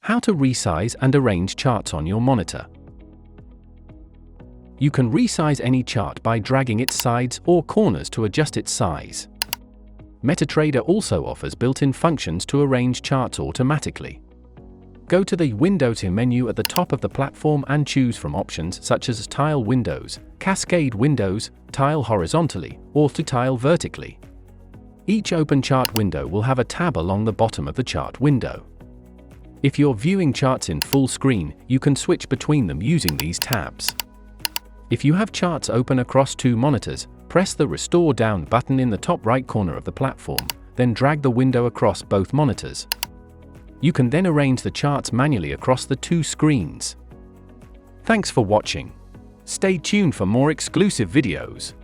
How to resize and arrange charts on your monitor. You can resize any chart by dragging its sides or corners to adjust its size. MetaTrader also offers built-in functions to arrange charts automatically. Go to the Window to menu at the top of the platform and choose from options such as Tile Windows, Cascade Windows, Tile Horizontally, or to Tile Vertically. Each open chart window will have a tab along the bottom of the chart window. If you're viewing charts in full screen, you can switch between them using these tabs. If you have charts open across two monitors, press the Restore Down button in the top right corner of the platform, then drag the window across both monitors. You can then arrange the charts manually across the two screens. Thanks for watching. Stay tuned for more exclusive videos.